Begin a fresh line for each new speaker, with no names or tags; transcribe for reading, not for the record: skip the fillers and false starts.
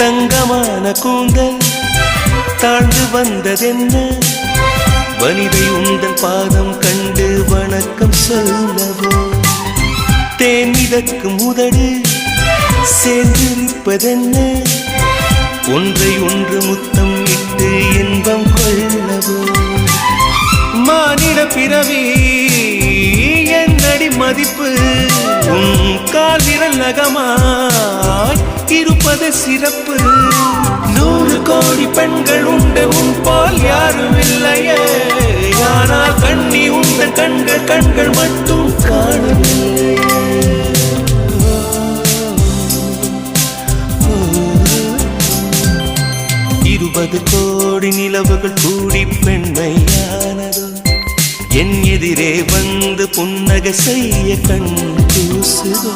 தங்கமான கூந்தல் தாழ்ந்து வந்ததென்ன வனிதை உந்தன் பாதம் கண்டு வணக்கம் சொல்லவோ தேன் மிதக்கும் உதடு சேர்ந்திருப்பதென்ன ஒன்றை ஒன்று முத்தம் இட்டு இன்பம் கொள்ளவோ மானிட பிறவி என்னடி மதிப்பு உன் கால் விரல் நகமாய் இருப்பது சிறப்பு 100 கோடி பெண்கள் உண்டு உன் பால் யாரும் இல்லையே ஆனால் கண்ணி உந்தன் கண்கள் மட்டும் காணவில்லையே 20 கோடி நிலவுகள் கூடி பெண்மையானதோ என் எதிரே வந்து புன்னகை செய்ய கண் கூசுதோ